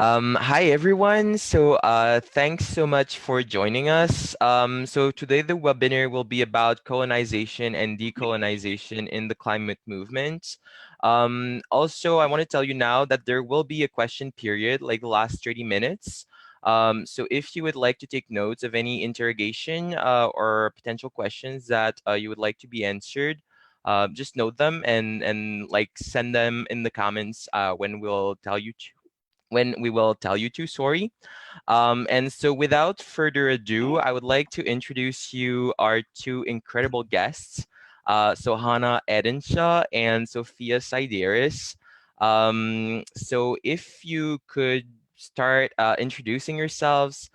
Hi everyone. Thanks so much for joining us. Today the webinar will be about colonization and decolonization in the climate movement. Also, I want to tell you now that there will be a question period, like the last 30 minutes. So if you would like to take notes of any interrogation or potential questions that you would like to be answered, just note them and like send them in the comments when we will tell you to, sorry. And so without further ado, I would like to introduce you our two incredible guests, Hannah Edenshaw and Sophia Sideris. So if you could start introducing yourselves,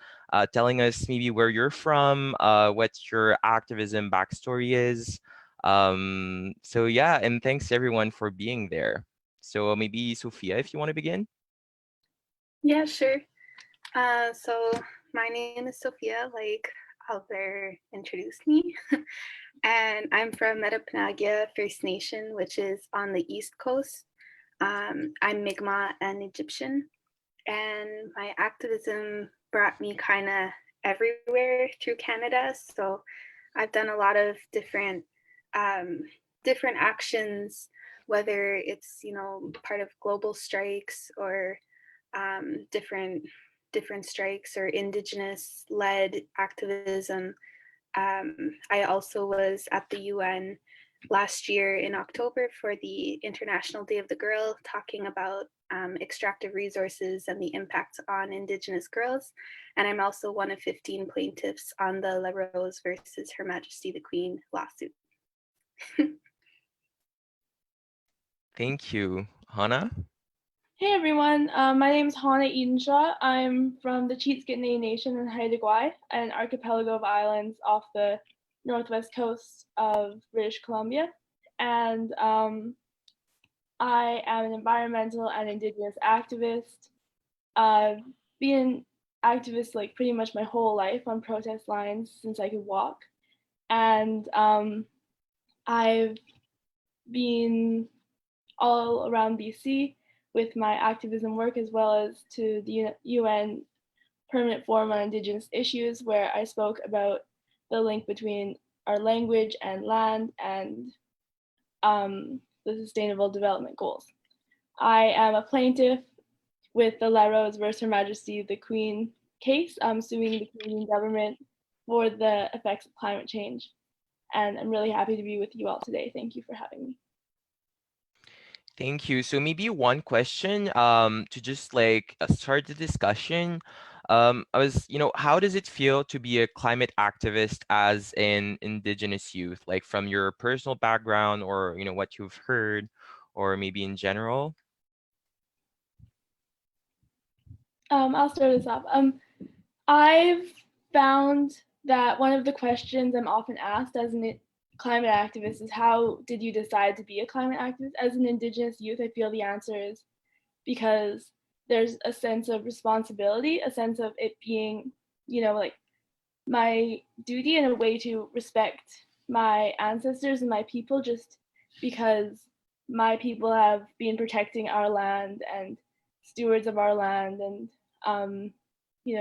telling us maybe where you're from, what your activism backstory is. And thanks everyone for being there. So maybe Sophia, if you want to begin. Yeah, sure. So my name is Sophia, like Albert introduced me. And I'm from Metapanagia First Nation, which is on the East Coast. I'm Mi'kmaq and Egyptian. And my activism brought me kind of everywhere through Canada. So I've done a lot of different actions, whether it's, part of global strikes or different strikes or Indigenous led activism. I also was at the UN last year in October for the International Day of the Girl, talking about extractive resources and the impacts on Indigenous girls. And I'm also one of 15 plaintiffs on the La Rose versus Her Majesty the Queen lawsuit. Thank you. Hannah? Hey everyone, my name is Hannah Edenshaw. I'm from the Cheatskitney Nation in Haida Gwaii, an archipelago of islands off the northwest coast of British Columbia. And I am an environmental and Indigenous activist. I've been an activist like pretty much my whole life on protest lines since I could walk. And I've been all around BC with my activism work, as well as to the UN Permanent Forum on Indigenous Issues, where I spoke about the link between our language and land and the Sustainable Development Goals. I am a plaintiff with the La Rose versus Her Majesty the Queen case. I'm suing the Canadian government for the effects of climate change. And I'm really happy to be with you all today. Thank you for having me. Thank you. So maybe one question to just like start the discussion. How does it feel to be a climate activist as an Indigenous youth, like from your personal background or, what you've heard or maybe in general? I'll start us off. I've found that one of the questions I'm often asked as a climate activist is, how did you decide to be a climate activist? As an Indigenous youth, I feel the answer is because there's a sense of responsibility, a sense of it being, like my duty and a way to respect my ancestors and my people, just because my people have been protecting our land and stewards of our land and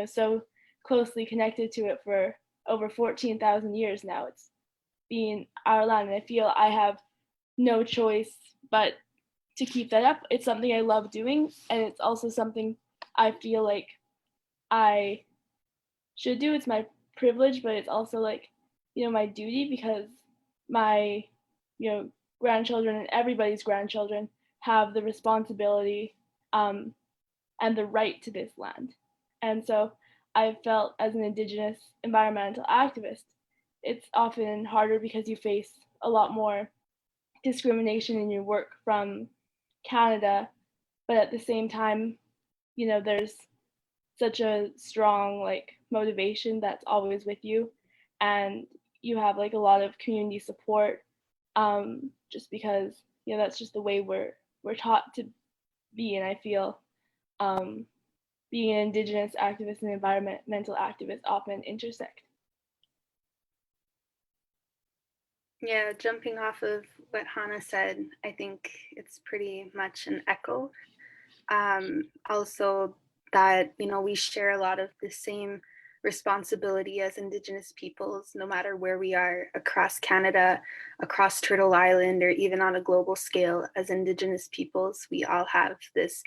so closely connected to it for over 14,000 years now. It's been our land, and I feel I have no choice but to keep that up. It's something I love doing, and it's also something I feel like I should do. It's my privilege, but it's also like, my duty, because my, grandchildren and everybody's grandchildren have the responsibility and the right to this land. And so I felt, as an Indigenous environmental activist, it's often harder because you face a lot more discrimination in your work from Canada, but at the same time, there's such a strong like motivation that's always with you, and you have like a lot of community support, just because that's just the way we're taught to be. And I feel being an Indigenous activist and environmental activist often intersect. Yeah, jumping off of what Hannah said, I think it's pretty much an echo. Also, that, we share a lot of the same responsibility as Indigenous peoples, no matter where we are across Canada, across Turtle Island, or even on a global scale. As Indigenous peoples, we all have this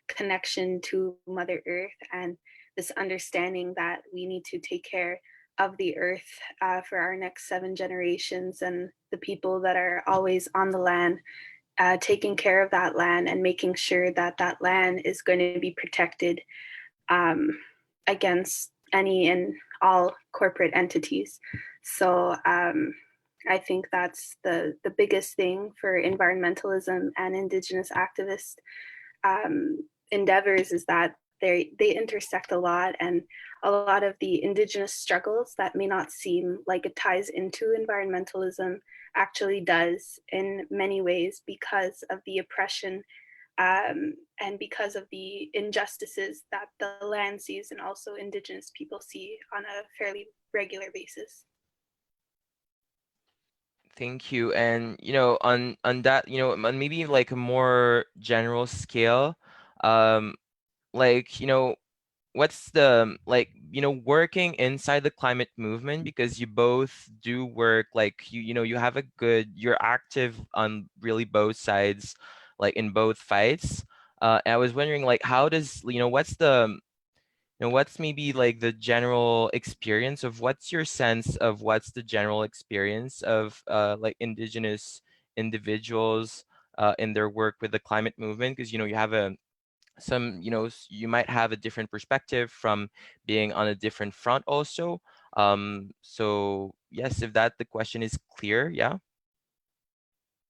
connection to Mother Earth and this understanding that we need to take care of the earth for our next 7 generations, and the people that are always on the land, taking care of that land and making sure that that land is going to be protected um, against any and all corporate entities. So I think that's the biggest thing for environmentalism and Indigenous activist endeavors, is that they intersect a lot, and a lot of the Indigenous struggles that may not seem like it ties into environmentalism actually does in many ways, because of the oppression and because of the injustices that the land sees and also Indigenous people see on a fairly regular basis. Thank you. And on that, on maybe like a more general scale, um, like what's the like working inside the climate movement, because you both do work, like you have a good, you're active on really both sides, like in both fights. And I was wondering, like, how does what's the what's maybe like the general experience of, what's your sense of what's the general experience of like Indigenous individuals in their work with the climate movement? Because you have a some you might have a different perspective from being on a different front also. So yes, if that the question is clear. Yeah.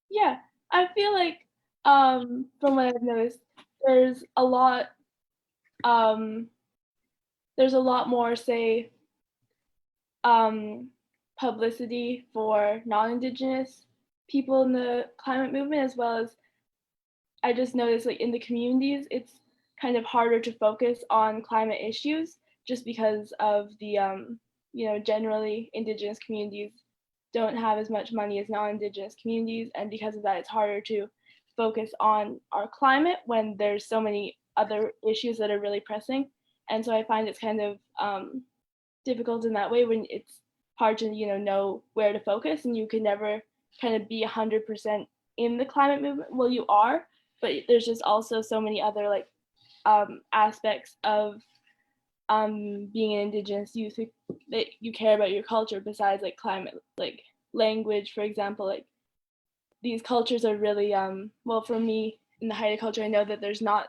Yeah, I feel like from what I've noticed, there's a lot um, there's a lot more, say, publicity for non-Indigenous people in the climate movement, as well as I just noticed, like, in the communities, it's kind of harder to focus on climate issues just because of the generally Indigenous communities don't have as much money as non-Indigenous communities, and because of that, it's harder to focus on our climate when there's so many other issues that are really pressing. And so I find it's kind of difficult in that way, when it's hard to know where to focus, and you can never kind of be 100% in the climate movement. Well, you are, but there's just also so many other like aspects of being an Indigenous youth that you care about your culture besides like climate, like language, for example. Like, these cultures are really well, for me in the Haida culture, I know that there's not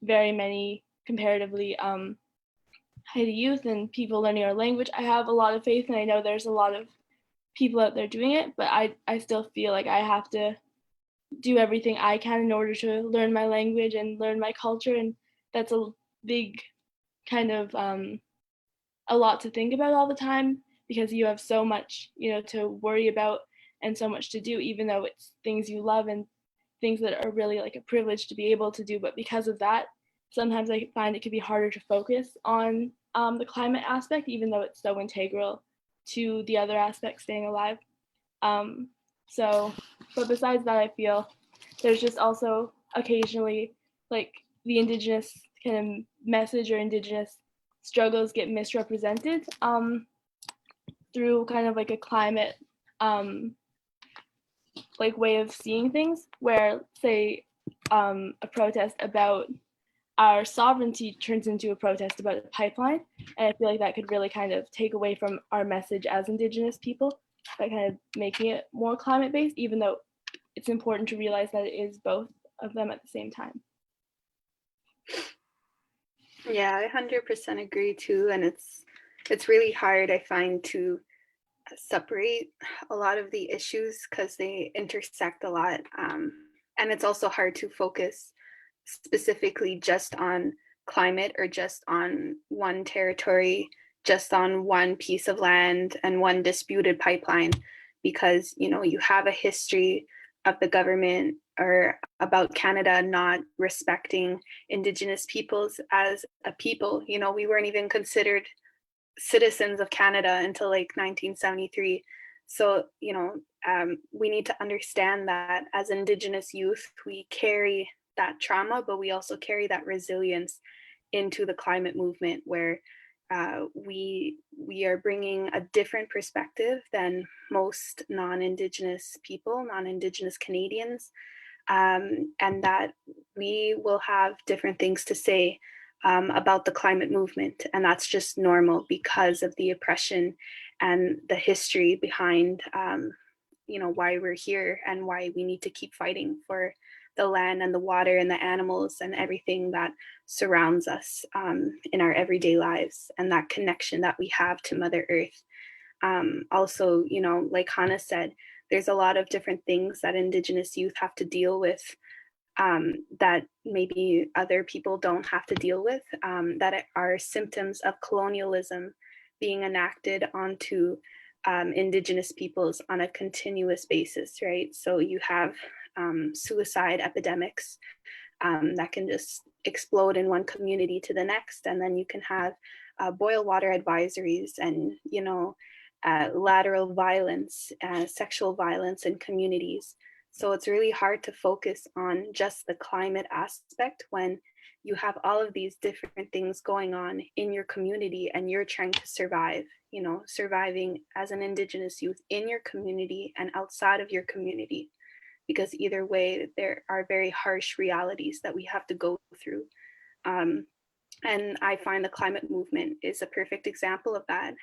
very many comparatively Haida youth and people learning our language. I have a lot of faith, and I know there's a lot of people out there doing it, but I still feel like I have to do everything I can in order to learn my language and learn my culture, and that's a big kind of a lot to think about all the time, because you have so much to worry about and so much to do, even though it's things you love and things that are really like a privilege to be able to do. But because of that, sometimes I find it can be harder to focus on the climate aspect, even though it's so integral to the other aspects, staying alive. Um, so, but besides that, I feel there's just also occasionally like the Indigenous kind of message or Indigenous struggles get misrepresented through kind of like a climate like way of seeing things, where say a protest about our sovereignty turns into a protest about a pipeline, and I feel like that could really kind of take away from our message as Indigenous people, by kind of making it more climate based, even though it's important to realize that it is both of them at the same time. Yeah, I 100% agree too, and it's really hard, I find, to separate a lot of the issues because they intersect a lot, and it's also hard to focus specifically just on climate or just on one territory, just on one piece of land and one disputed pipeline, because you have a history of the government or about Canada not respecting Indigenous peoples as a people. We weren't even considered citizens of Canada until like 1973. So, we need to understand that as Indigenous youth, we carry that trauma, but we also carry that resilience. into the climate movement, where we are bringing a different perspective than most non-Indigenous people, non-Indigenous Canadians, and that we will have different things to say about the climate movement, and that's just normal because of the oppression and the history behind why we're here and why we need to keep fighting for the land and the water and the animals and everything that surrounds us in our everyday lives, and that connection that we have to Mother Earth. Also, like Hannah said, there's a lot of different things that Indigenous youth have to deal with that maybe other people don't have to deal with, that are symptoms of colonialism being enacted onto Indigenous peoples on a continuous basis, right? So you have suicide epidemics that can just explode in one community to the next, and then you can have boil water advisories and lateral violence, sexual violence in communities. So it's really hard to focus on just the climate aspect when you have all of these different things going on in your community and you're trying to survive, surviving as an Indigenous youth in your community and outside of your community. Because either way, there are very harsh realities that we have to go through. Um, and I find the climate movement is a perfect example of that,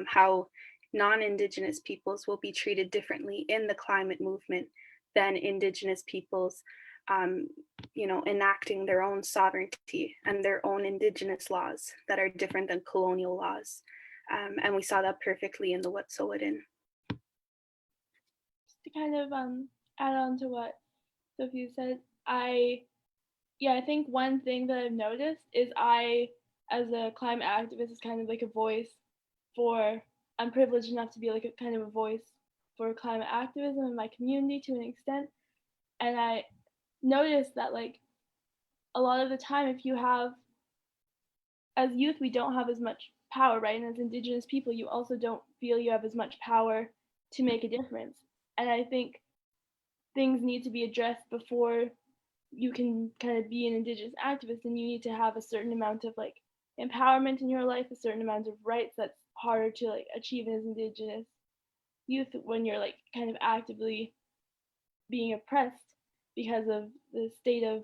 how non-Indigenous peoples will be treated differently in the climate movement than Indigenous peoples, enacting their own sovereignty and their own Indigenous laws that are different than colonial laws. And we saw that perfectly in the Wet'suwet'en. To kind of add on to what Sophia said, I think one thing that I've noticed is I, as a climate activist, is kind of like a voice for, I'm privileged enough to be like a kind of a voice for climate activism in my community to an extent. And I noticed that like a lot of the time, if you have, as youth, we don't have as much power, right? And as Indigenous people, you also don't feel you have as much power to make a difference. And I think things need to be addressed before you can kind of be an Indigenous activist, and you need to have a certain amount of like empowerment in your life, a certain amount of rights that's harder to like achieve as Indigenous youth when you're like kind of actively being oppressed because of the state of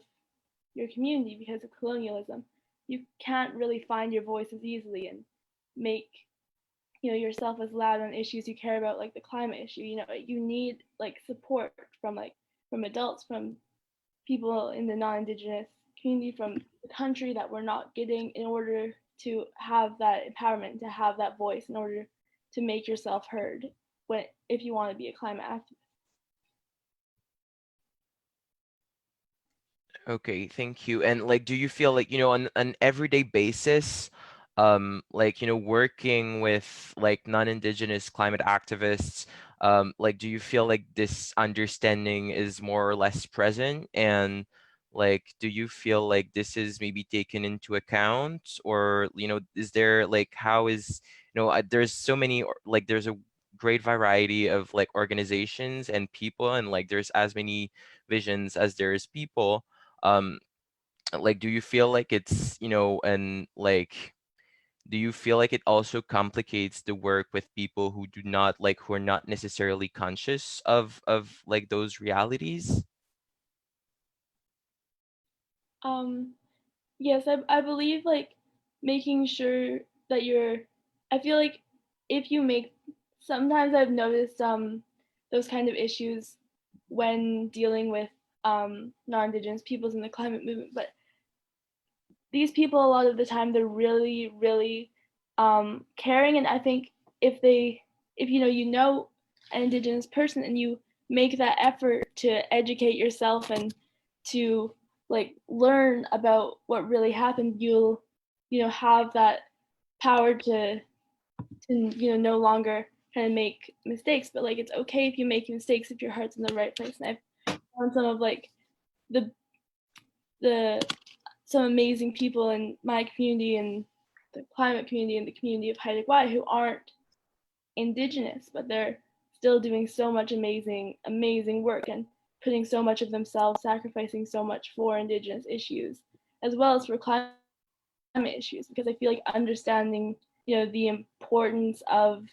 your community, because of colonialism. You can't really find your voice as easily and make yourself as loud on issues you care about, like the climate issue. You need like support from adults, from people in the non-Indigenous community, from the country that we're not getting, in order to have that empowerment, to have that voice, in order to make yourself heard if you want to be a climate activist. Okay, thank you. And like, do you feel like, on an everyday basis, like, working with like non-Indigenous climate activists, like, do you feel like this understanding is more or less present? And like, do you feel like this is maybe taken into account? Or, is there like, how is, there's so many, like, there's a great variety of like organizations and people, and like, there's as many visions as there is people. um like, do you feel like it's, and like, do you feel like it also complicates the work with people who do not like, who are not necessarily conscious of like those realities? um yes, I believe like making sure that I feel like if you make, sometimes I've noticed those kind of issues when dealing with non-Indigenous peoples in the climate movement, but these people, a lot of the time, they're really really caring. And I think if an Indigenous person, and you make that effort to educate yourself and to like learn about what really happened, you'll have that power to no longer kind of make mistakes. But like, it's okay if you make mistakes if your heart's in the right place. And I've found some of like the the some amazing people in my community and the climate community and the community of Haida Gwaii who aren't Indigenous, but they're still doing so much amazing work and putting so much of themselves, sacrificing so much for Indigenous issues, as well as for climate climate issues, because I feel like understanding, you know, the importance of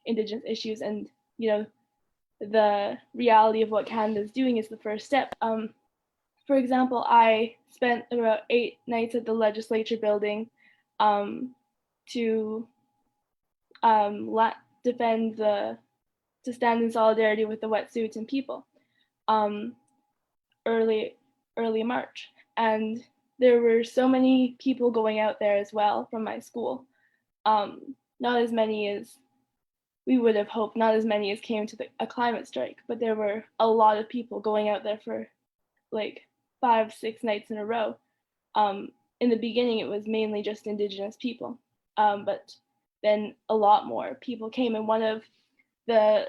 Indigenous issues and, you know, the reality of what Canada is doing is the first step. For example, I spent about 8 nights at the legislature building to defend to stand in solidarity with the wetsuits and people early March. And there were so many people going out there as well from my school. Not as many as we would have hoped, not as many as came to a climate strike, but there were a lot of people going out there for like 5-6 nights in a row. In the beginning, it was mainly just Indigenous people, but then a lot more people came. And one of the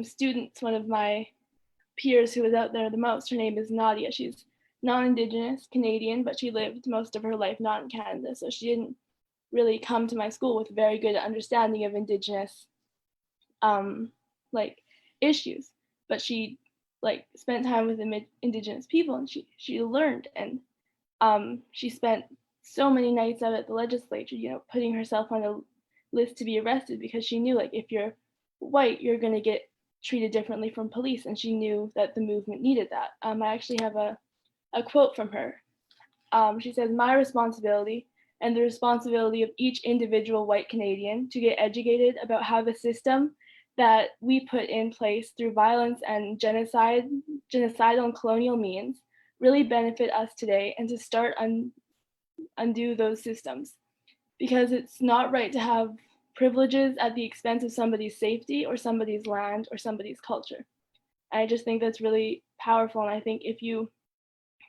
students, one of my peers who was out there the most, her name is Nadia. She's non-Indigenous Canadian, but she lived most of her life not in Canada, so she didn't really come to my school with a very good understanding of Indigenous like issues, but she like spent time with Indigenous people, and she learned, and she spent so many nights out at the legislature, you know, putting herself on a list to be arrested because she knew, like, if you're white, you're going to get treated differently from police, and she knew that the movement needed that. I actually have a quote from her. She says, "My responsibility and the responsibility of each individual white Canadian to get educated about how the system that we put in place through violence and genocidal and colonial means really benefit us today, and to start undo those systems. Because it's not right to have privileges at the expense of somebody's safety or somebody's land or somebody's culture." I just think that's really powerful, and I think if you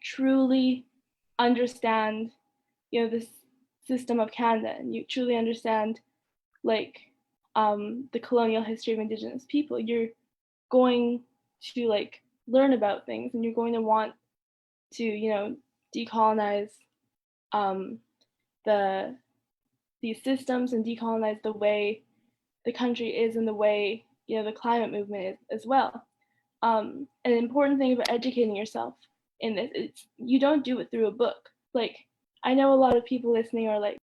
truly understand, you know, this system of Canada, and you truly understand like the colonial history of Indigenous people, you're going to like learn about things, and you're going to want to, you know, decolonize the these systems and decolonize the way the country is and the way, you know, the climate movement is as well. An important thing about educating yourself in this is you don't do it through a book. Like, I know a lot of people listening are like,